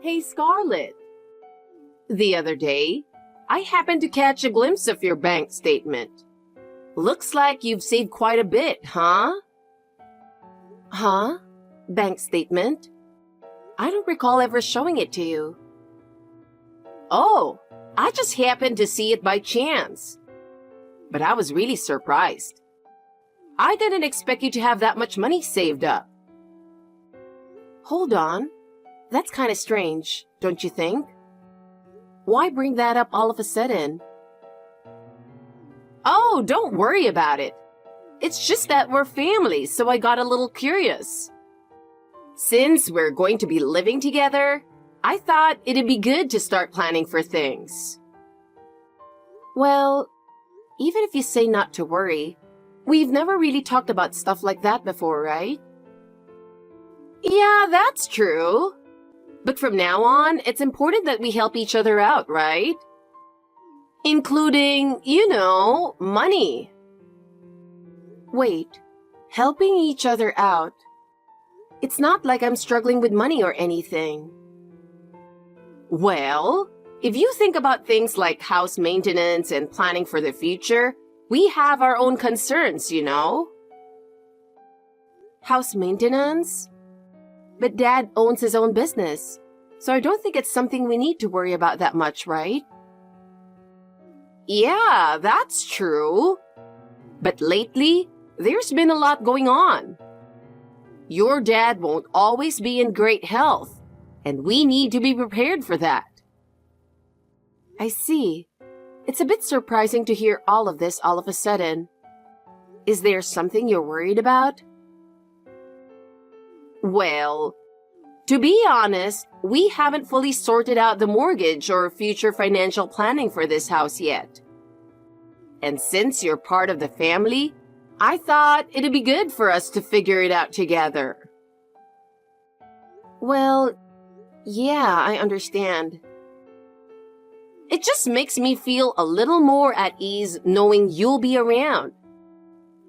Hey, Scarlett. The other day, I happened to catch a glimpse of your bank statement. Looks like you've saved quite a bit, huh? Huh? Bank statement? I don't recall ever showing it to you. Oh, I just happened to see it by chance. But I was really surprised. I didn't expect you to have that much money saved up. Hold on. That's kind of strange, don't you think? Why bring that up all of a sudden? Oh, don't worry about it. It's just that we're family, so I got a little curious. Since we're going to be living together, I thought it'd be good to start planning for things. Well, even if you say not to worry, we've never really talked about stuff like that before, right? Yeah, that's true. But from now on, it's important that we help each other out, right? Including, money. Wait, helping each other out. It's not like I'm struggling with money or anything. Well, if you think about things like house maintenance and planning for the future, we have our own concerns, House maintenance? But Dad owns his own business, so I don't think it's something we need to worry about that much, right? Yeah, that's true. But lately, there's been a lot going on. Your dad won't always be in great health, and we need to be prepared for that. I see. It's a bit surprising to hear all of this all of a sudden. Is there something you're worried about? Well, to be honest, we haven't fully sorted out the mortgage or future financial planning for this house yet. And since you're part of the family, I thought it'd be good for us to figure it out together. Well, yeah, I understand. It just makes me feel a little more at ease knowing you'll be around.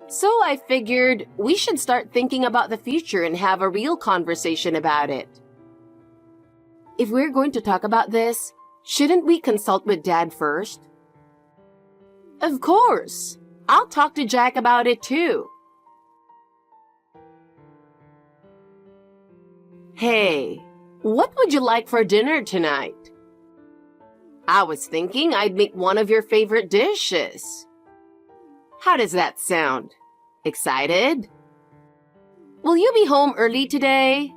So I figured we should start thinking about the future and have a real conversation about it. If we're going to talk about this, shouldn't we consult with Dad first? Of course. I'll talk to Jack about it too. Hey, what would you like for dinner tonight? I was thinking I'd make one of your favorite dishes. How does that sound? Excited? Will you be home early today?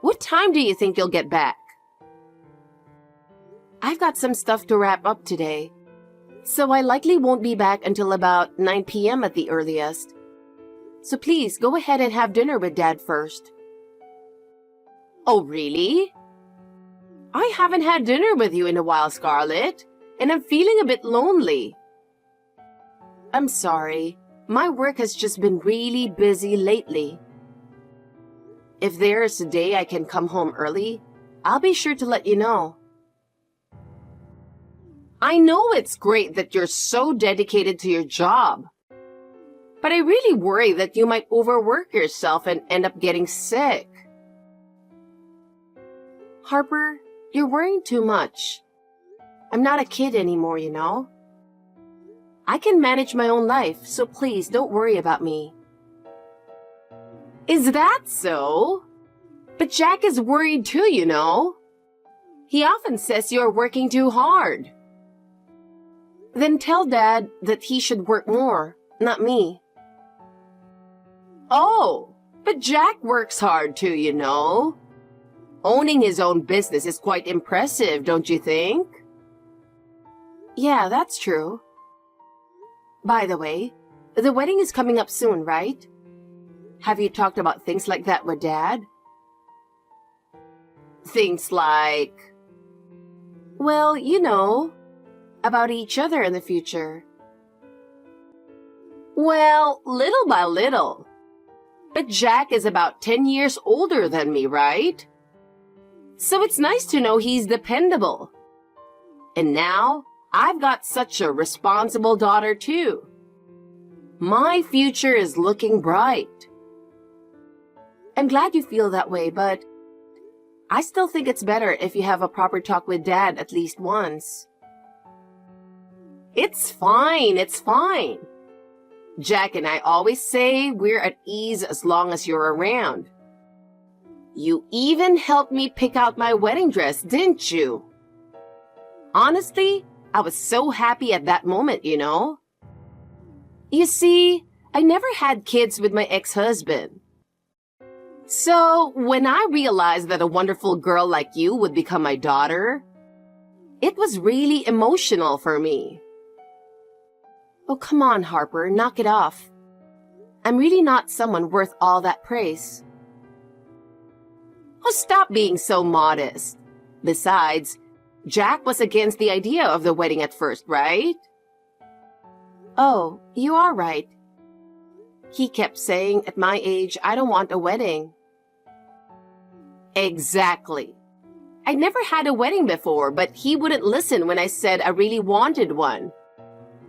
What time do you think you'll get back? I've got some stuff to wrap up today, so I likely won't be back until about 9 p.m. at the earliest. So please go ahead and have dinner with Dad first. Oh, really? I haven't had dinner with you in a while, Scarlett, and I'm feeling a bit lonely. I'm sorry. My work has just been really busy lately. If there is a day I can come home early, I'll be sure to let you know. I know it's great that you're so dedicated to your job, but I really worry that you might overwork yourself and end up getting sick. Harper, you're worrying too much. I'm not a kid anymore, I can manage my own life, so please don't worry about me. Is that so? But Jack is worried too, He often says you're working too hard. Then tell Dad that he should work more, not me. Oh, but Jack works hard too, Owning his own business is quite impressive, don't you think? Yeah, that's true. By the way, the wedding is coming up soon, right? Have you talked about things like that with Dad? Things like... Well, about each other in the future. Well, little by little. But Jack is about 10 years older than me, right? So it's nice to know he's dependable. And now, I've got such a responsible daughter too. My future is looking bright. I'm glad you feel that way, but I still think it's better if you have a proper talk with Dad at least once. It's fine, it's fine. Jack and I always say we're at ease as long as you're around. You even helped me pick out my wedding dress, didn't you? Honestly, I was so happy at that moment, you know? You see, I never had kids with my ex-husband. So, when I realized that a wonderful girl like you would become my daughter, it was really emotional for me. Oh, come on, Harper, knock it off. I'm really not someone worth all that praise. Oh, stop being so modest. Besides, Jack was against the idea of the wedding at first, right? Oh, you are right. He kept saying, at my age, I don't want a wedding. Exactly. I never had a wedding before, but he wouldn't listen when I said I really wanted one.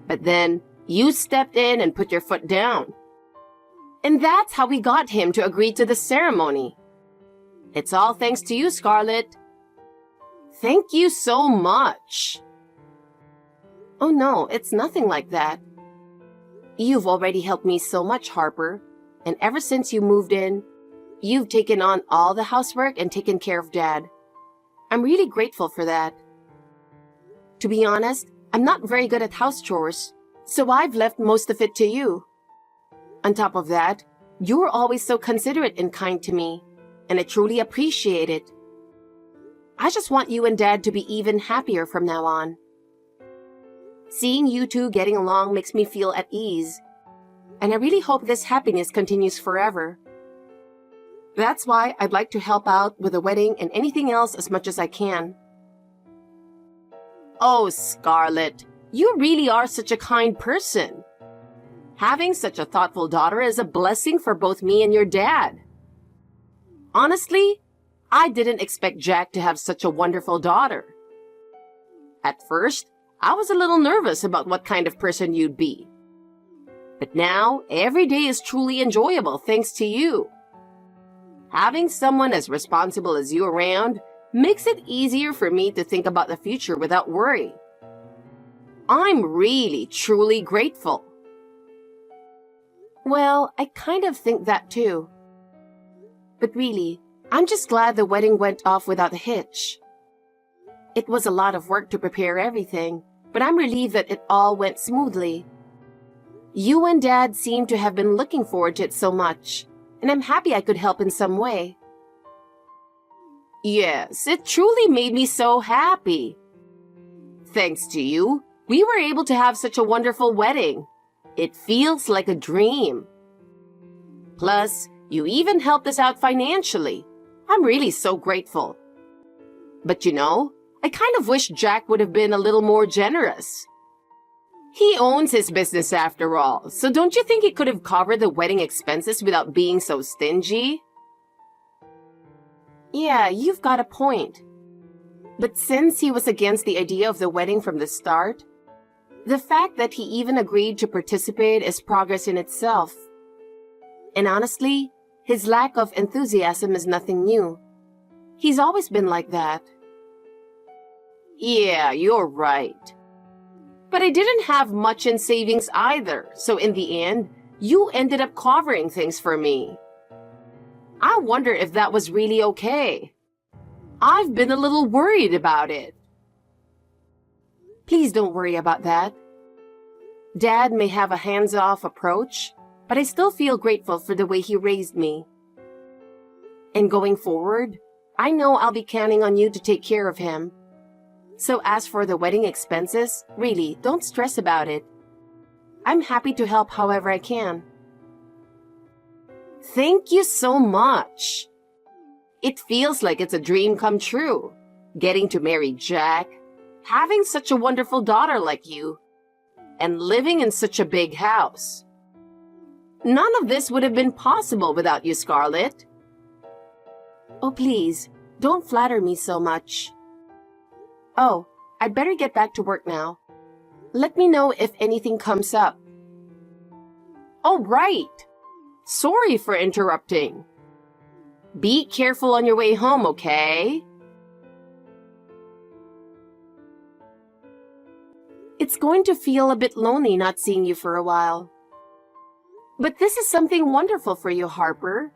But then, you stepped in and put your foot down. And that's how we got him to agree to the ceremony. It's all thanks to you, Scarlett. Thank you so much. Oh no, it's nothing like that. You've already helped me so much, Harper. And ever since you moved in, you've taken on all the housework and taken care of Dad. I'm really grateful for that. To be honest, I'm not very good at house chores, so I've left most of it to you. On top of that, you're always so considerate and kind to me, and I truly appreciate it. I just want you and Dad to be even happier from now on. Seeing you two getting along makes me feel at ease, and I really hope this happiness continues forever. That's why I'd like to help out with the wedding and anything else as much as I can. Oh, Scarlett, you really are such a kind person. Having such a thoughtful daughter is a blessing for both me and your dad. Honestly, I didn't expect Jack to have such a wonderful daughter. At first, I was a little nervous about what kind of person you'd be. But now, every day is truly enjoyable thanks to you. Having someone as responsible as you around makes it easier for me to think about the future without worry. I'm really, truly grateful. Well, I kind of think that too. But really, I'm just glad the wedding went off without a hitch. It was a lot of work to prepare everything, but I'm relieved that it all went smoothly. You and Dad seem to have been looking forward to it so much, and I'm happy I could help in some way. Yes, it truly made me so happy. Thanks to you, we were able to have such a wonderful wedding. It feels like a dream. Plus, you even helped us out financially. I'm really so grateful. But you know, I kind of wish Jack would have been a little more generous. He owns his business after all, so don't you think he could have covered the wedding expenses without being so stingy? Yeah, you've got a point. But since he was against the idea of the wedding from the start, the fact that he even agreed to participate is progress in itself. And honestly, his lack of enthusiasm is nothing new. He's always been like that. Yeah, you're right. But I didn't have much in savings either, so in the end, you ended up covering things for me. I wonder if that was really okay. I've been a little worried about it. Please don't worry about that. Dad may have a hands-off approach, but I still feel grateful for the way he raised me. And going forward, I know I'll be counting on you to take care of him. So as for the wedding expenses, really, don't stress about it. I'm happy to help however I can. Thank you so much. It feels like it's a dream come true. Getting to marry Jack, having such a wonderful daughter like you, and living in such a big house. None of this would have been possible without you, Scarlett. Oh, please, don't flatter me so much. Oh, I'd better get back to work now. Let me know if anything comes up. Oh, right. Sorry for interrupting. Be careful on your way home, okay? It's going to feel a bit lonely not seeing you for a while. But this is something wonderful for you, Harper.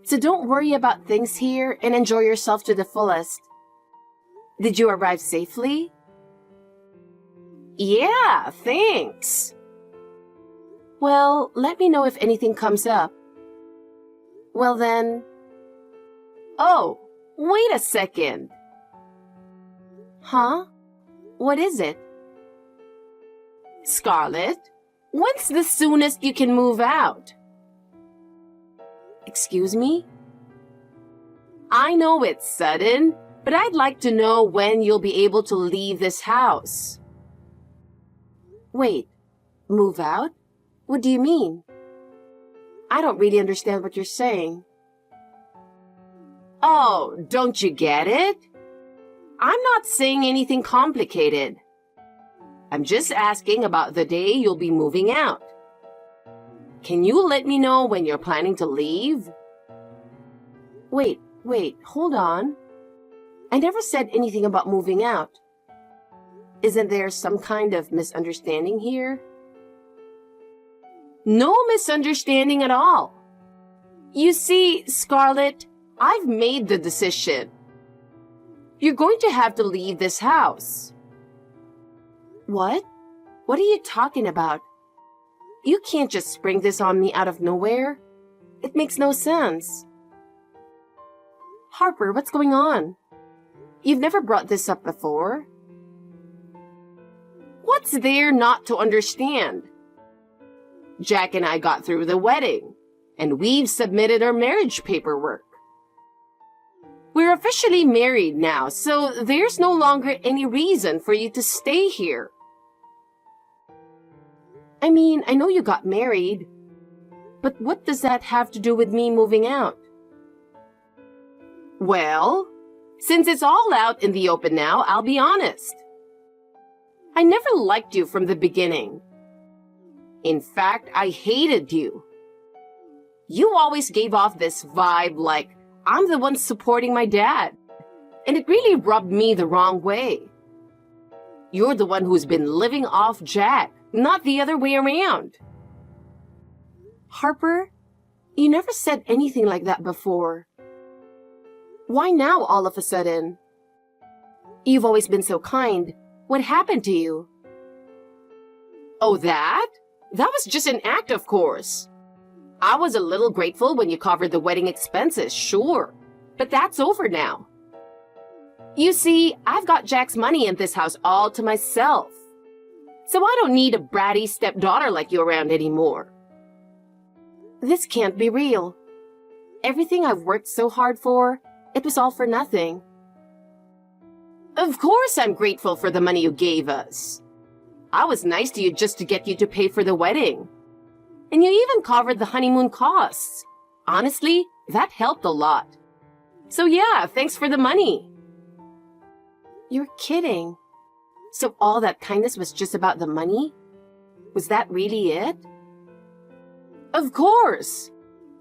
So don't worry about things here and enjoy yourself to the fullest. Did you arrive safely? Yeah, thanks. Well, let me know if anything comes up. Well then... Oh, wait a second. Huh? What is it? Scarlett, when's the soonest you can move out? Excuse me? I know it's sudden, but I'd like to know when you'll be able to leave this house. Wait, move out? What do you mean? I don't really understand what you're saying. Oh, don't you get it? I'm not saying anything complicated. I'm just asking about the day you'll be moving out. Can you let me know when you're planning to leave? Wait, hold on. I never said anything about moving out. Isn't there some kind of misunderstanding here? No misunderstanding at all. You see, Scarlett, I've made the decision. You're going to have to leave this house. What? What are you talking about? You can't just spring this on me out of nowhere. It makes no sense. Harper, what's going on? You've never brought this up before. What's there not to understand? Jack and I got through the wedding, and we've submitted our marriage paperwork. We're officially married now, so there's no longer any reason for you to stay here. I mean, I know you got married, but what does that have to do with me moving out? Well, since it's all out in the open now, I'll be honest. I never liked you from the beginning. In fact, I hated you. You always gave off this vibe like I'm the one supporting my dad, and it really rubbed me the wrong way. You're the one who's been living off Jack, not the other way around. Harper, you never said anything like that before. Why now all of a sudden? You've always been so kind. What happened to you? Oh, that? That was just an act, of course. I was a little grateful when you covered the wedding expenses, sure. But that's over now. You see, I've got Jack's money in this house all to myself. So I don't need a bratty stepdaughter like you around anymore. This can't be real. Everything I've worked so hard for, it was all for nothing. Of course I'm grateful for the money you gave us. I was nice to you just to get you to pay for the wedding. And you even covered the honeymoon costs. Honestly, that helped a lot. So yeah, thanks for the money. You're kidding. So all that kindness was just about the money? Was that really it? Of course.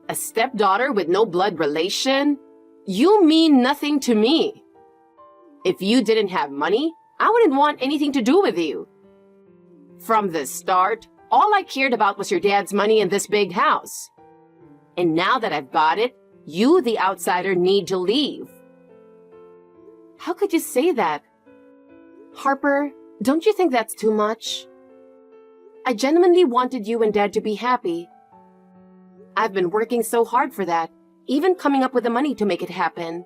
A stepdaughter with no blood relation? You mean nothing to me. If you didn't have money, I wouldn't want anything to do with you. From the start, all I cared about was your dad's money in this big house. And now that I've got it, you, the outsider, need to leave. How could you say that? Harper, don't you think that's too much? I genuinely wanted you and Dad to be happy. I've been working so hard for that, even coming up with the money to make it happen.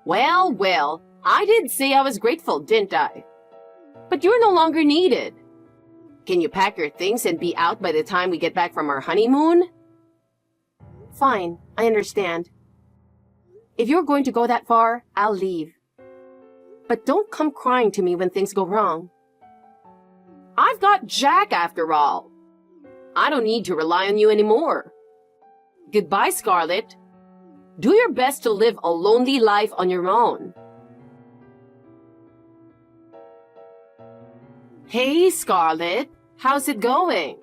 Well, I did say I was grateful, didn't I? But you're no longer needed. Can you pack your things and be out by the time we get back from our honeymoon? Fine, I understand. If you're going to go that far, I'll leave. But don't come crying to me when things go wrong. I've got Jack after all. I don't need to rely on you anymore. Goodbye, Scarlett. Do your best to live a lonely life on your own. Hey, Scarlett. How's it going?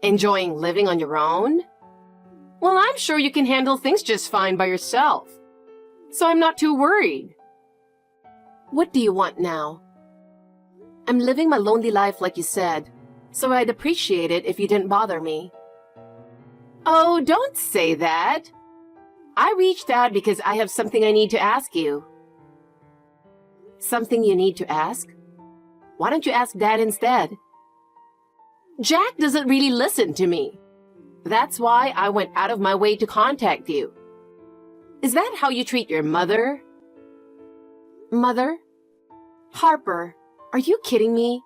Enjoying living on your own? Well, I'm sure you can handle things just fine by yourself. So I'm not too worried. What do you want now? I'm living my lonely life like you said, so I'd appreciate it if you didn't bother me. Oh, don't say that. I reached out because I have something I need to ask you. Something you need to ask? Why don't you ask Dad instead? Jack doesn't really listen to me. That's why I went out of my way to contact you. Is that how you treat your mother? Mother? Harper, are you kidding me?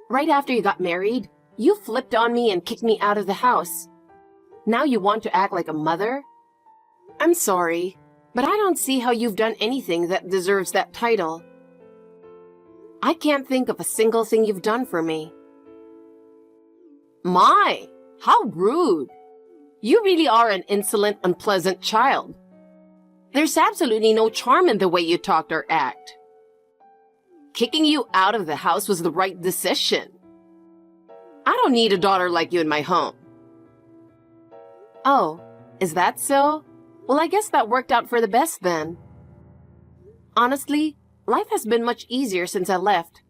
Right after you got married, you flipped on me and kicked me out of the house. Now you want to act like a mother? I'm sorry, but I don't see how you've done anything that deserves that title. I can't think of a single thing you've done for me. My, how rude. You really are an insolent, unpleasant child. There's absolutely no charm in the way you talked or act. Kicking you out of the house was the right decision. I don't need a daughter like you in my home. Oh, is that so? Well, I guess that worked out for the best then. Honestly, life has been much easier since I left.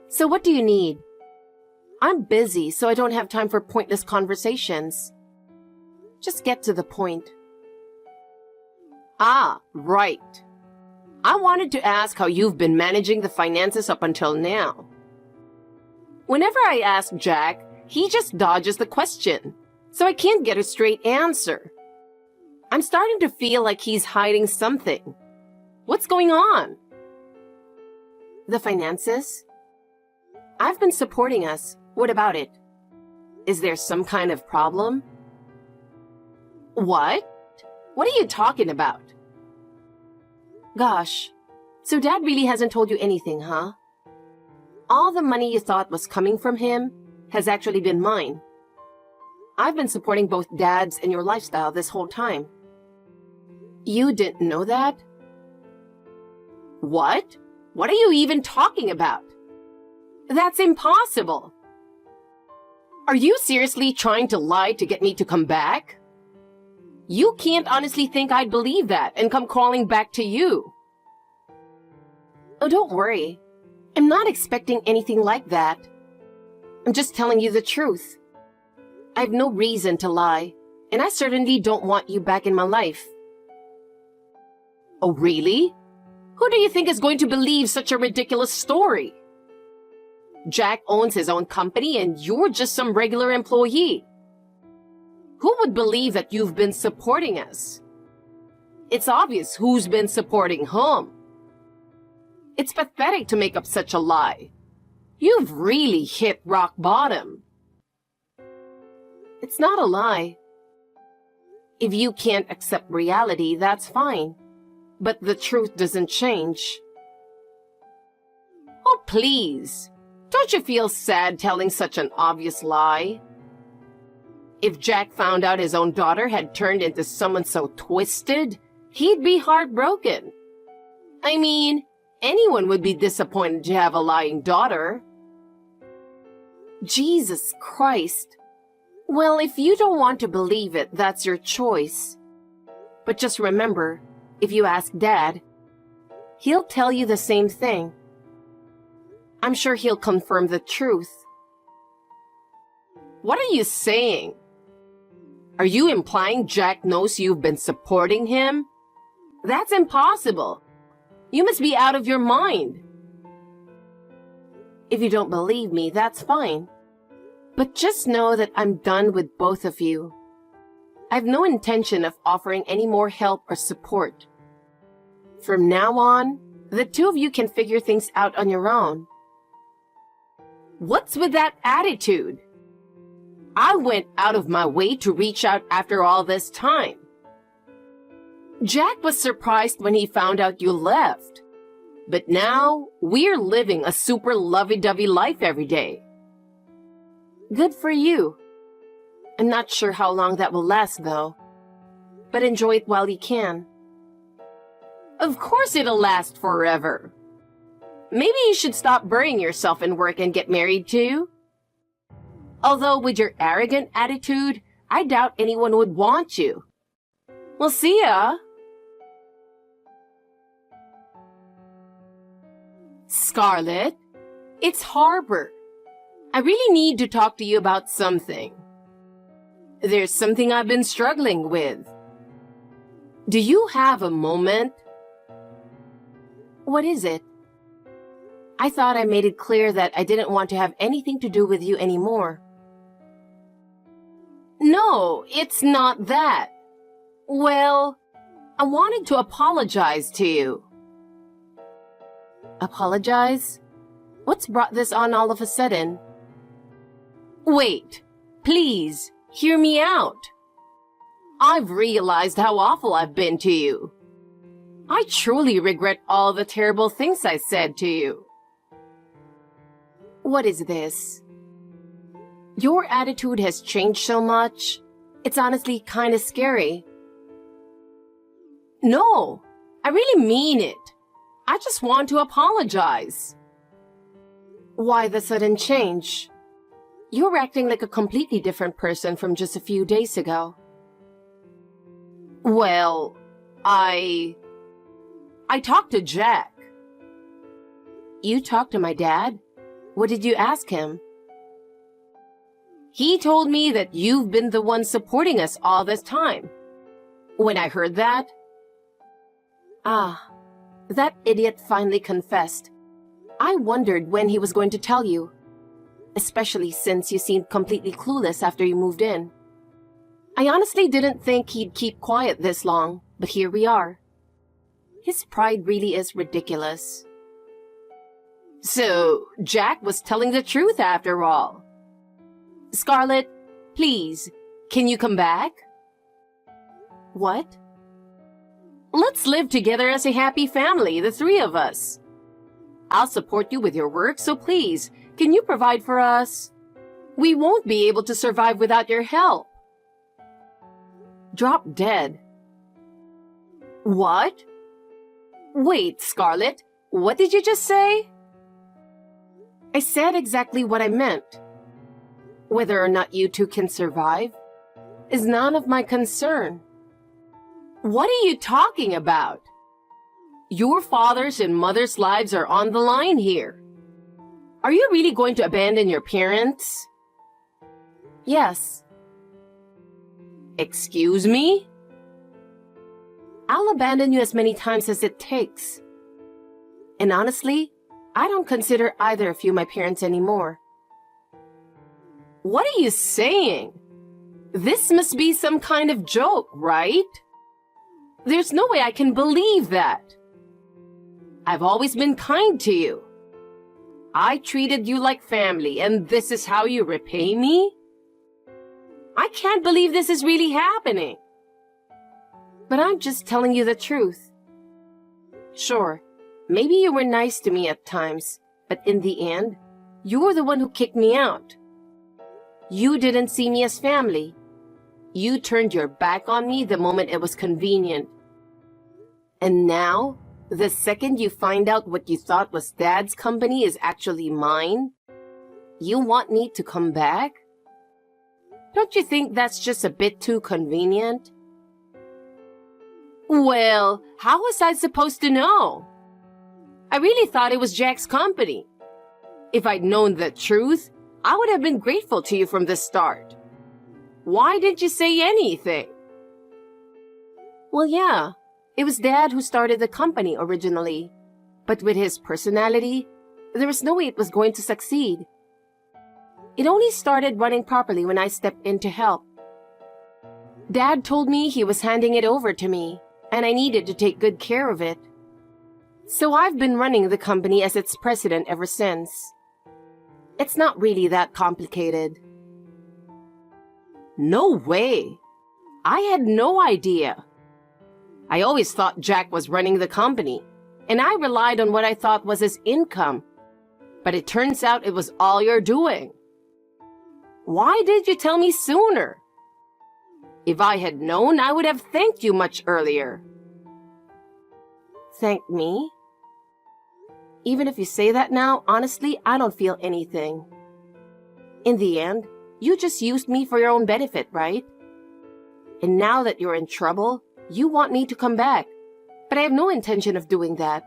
So what do you need? I'm busy, so I don't have time for pointless conversations. Just get to the point. Ah, right. I wanted to ask how you've been managing the finances up until now. Whenever I ask Jack, he just dodges the question, so I can't get a straight answer. I'm starting to feel like he's hiding something. What's going on? The finances? I've been supporting us. What about it? Is there some kind of problem? What? What are you talking about? Gosh, so Dad really hasn't told you anything, huh? All the money you thought was coming from him has actually been mine. I've been supporting both Dad's and your lifestyle this whole time. You didn't know that? What? What are you even talking about? That's impossible. Are you seriously trying to lie to get me to come back? You can't honestly think I'd believe that and come crawling back to you. Oh, don't worry. I'm not expecting anything like that. I'm just telling you the truth. I have no reason to lie, and I certainly don't want you back in my life. Oh, really? Who do you think is going to believe such a ridiculous story? Jack owns his own company and you're just some regular employee. Who would believe that you've been supporting us? It's obvious who's been supporting whom. It's pathetic to make up such a lie. You've really hit rock bottom. It's not a lie. If you can't accept reality, that's fine. But the truth doesn't change. Oh, please. Don't you feel sad telling such an obvious lie? If Jack found out his own daughter had turned into someone so twisted, he'd be heartbroken. I mean, anyone would be disappointed to have a lying daughter. Jesus Christ. Well, if you don't want to believe it, that's your choice. But just remember, if you ask Dad, he'll tell you the same thing. I'm sure he'll confirm the truth. What are you saying? Are you implying Jack knows you've been supporting him? That's impossible. You must be out of your mind. If you don't believe me, that's fine. But just know that I'm done with both of you. I have no intention of offering any more help or support. From now on, the two of you can figure things out on your own. What's with that attitude? I went out of my way to reach out after all this time. Jack was surprised when he found out you left. But now, we're living a super lovey-dovey life every day. Good for you. I'm not sure how long that will last, though. But enjoy it while you can. Of course it'll last forever. Maybe you should stop burying yourself in work and get married too. Although with your arrogant attitude, I doubt anyone would want you. Well, see ya. Scarlett, it's Harper. I really need to talk to you about something. There's something I've been struggling with. Do you have a moment? What is it? I thought I made it clear that I didn't want to have anything to do with you anymore. No, it's not that. Well, I wanted to apologize to you. Apologize? What's brought this on all of a sudden? Wait, please, hear me out. I've realized how awful I've been to you. I truly regret all the terrible things I said to you. What is this? Your attitude has changed so much. It's honestly kind of scary. No, I really mean it. I just want to apologize. Why the sudden change? You're acting like a completely different person from just a few days ago. Well, I talked to Jack. You talked to my dad? What did you ask him? He told me that you've been the one supporting us all this time. When I heard that, that idiot finally confessed. I wondered when he was going to tell you, especially since you seemed completely clueless after you moved in. I honestly didn't think he'd keep quiet this long, but here we are. His pride really is ridiculous. So, Jack was telling the truth after all. Scarlett, please, can you come back? What? Let's live together as a happy family, the three of us. I'll support you with your work, so please, can you provide for us? We won't be able to survive without your help. Drop dead. What? Wait, Scarlett, what did you just say? I said exactly what I meant. Whether or not you two can survive is none of my concern. What are you talking about? Your father's and mother's lives are on the line here. Are you really going to abandon your parents? Yes. Excuse me? I'll abandon you as many times as it takes. And honestly, I don't consider either of you my parents anymore. What are you saying? This must be some kind of joke, right? There's no way I can believe that. I've always been kind to you. I treated you like family, and this is how you repay me? I can't believe this is really happening. But I'm just telling you the truth. Sure, maybe you were nice to me at times, but in the end, you're the one who kicked me out. You didn't see me as family. You turned your back on me the moment it was convenient. And now, the second you find out what you thought was Dad's company is actually mine, you want me to come back? Don't you think that's just a bit too convenient? Well, how was I supposed to know? I really thought it was Jack's company. If I'd known the truth, I would have been grateful to you from the start. Why didn't you say anything? Well, yeah, it was Dad who started the company originally. But with his personality, there was no way it was going to succeed. It only started running properly when I stepped in to help. Dad told me he was handing it over to me, and I needed to take good care of it. So I've been running the company as its president ever since. It's not really that complicated. No way! I had no idea. I always thought Jack was running the company, and I relied on what I thought was his income. But it turns out it was all you're doing. Why did you tell me sooner? If I had known, I would have thanked you much earlier. Thank me? Even if you say that now, honestly, I don't feel anything. In the end, you just used me for your own benefit, right? And now that you're in trouble, you want me to come back. But I have no intention of doing that.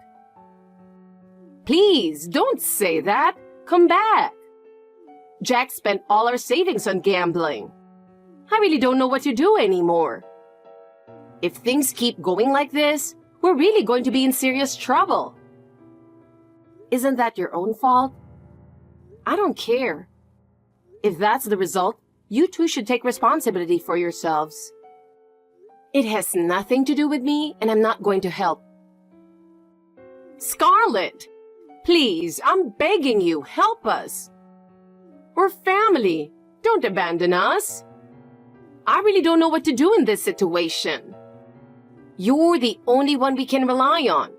Please, don't say that. Come back. Jack spent all our savings on gambling. I really don't know what to do anymore. If things keep going like this, we're really going to be in serious trouble. Isn't that your own fault? I don't care. If that's the result, you two should take responsibility for yourselves. It has nothing to do with me, and I'm not going to help. Scarlett, please, I'm begging you, help us. We're family. Don't abandon us. I really don't know what to do in this situation. You're the only one we can rely on.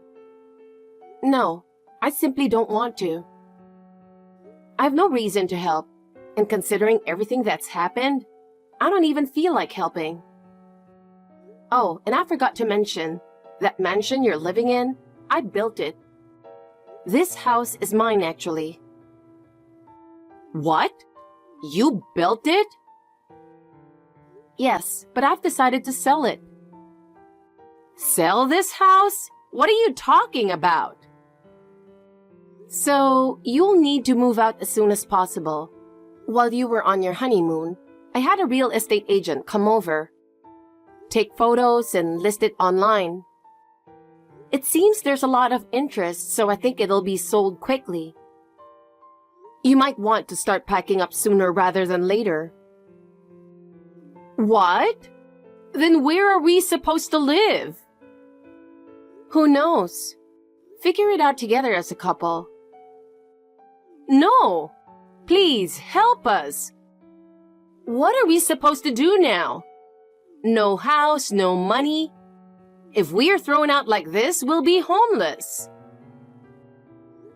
No, I simply don't want to. I have no reason to help, and considering everything that's happened, I don't even feel like helping. Oh, and I forgot to mention, that mansion you're living in, I built it. This house is mine, actually. What? You built it? Yes, but I've decided to sell it. Sell this house? What are you talking about? So, you'll need to move out as soon as possible. While you were on your honeymoon, I had a real estate agent come over, take photos, and list it online. It seems there's a lot of interest, so I think it'll be sold quickly. You might want to start packing up sooner rather than later. What? Then where are we supposed to live? Who knows? Figure it out together as a couple. No! Please, help us! What are we supposed to do now? No house, no money. If we are thrown out like this, we'll be homeless.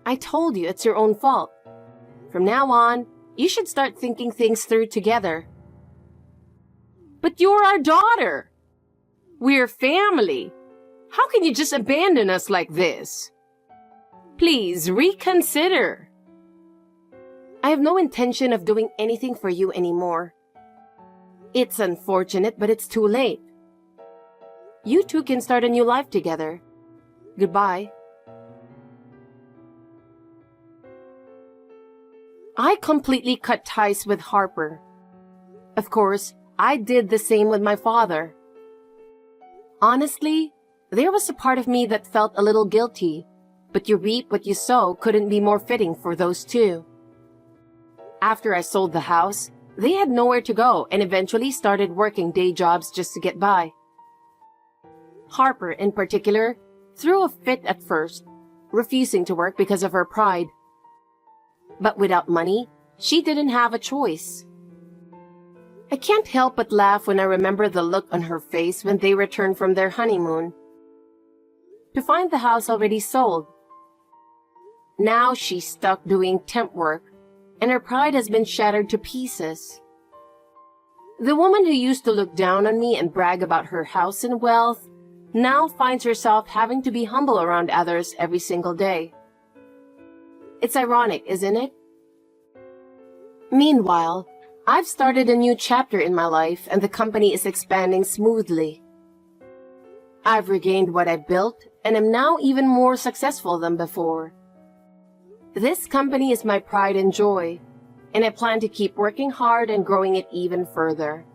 I told you it's your own fault. From now on, you should start thinking things through together. But you're our daughter. We're family. How can you just abandon us like this? Please reconsider. I have no intention of doing anything for you anymore. It's unfortunate, but it's too late. You two can start a new life together. Goodbye. I completely cut ties with Harper. Of course, I did the same with my father. Honestly, there was a part of me that felt a little guilty, but you reap what you sow couldn't be more fitting for those two. After I sold the house, they had nowhere to go and eventually started working day jobs just to get by. Harper, in particular, threw a fit at first, refusing to work because of her pride. But without money, she didn't have a choice. I can't help but laugh when I remember the look on her face when they returned from their honeymoon, to find the house already sold. Now she's stuck doing temp work, and her pride has been shattered to pieces. The woman who used to look down on me and brag about her house and wealth now finds herself having to be humble around others every single day. It's ironic, isn't it? Meanwhile, I've started a new chapter in my life and the company is expanding smoothly. I've regained what I built and am now even more successful than before. This company is my pride and joy, and I plan to keep working hard and growing it even further.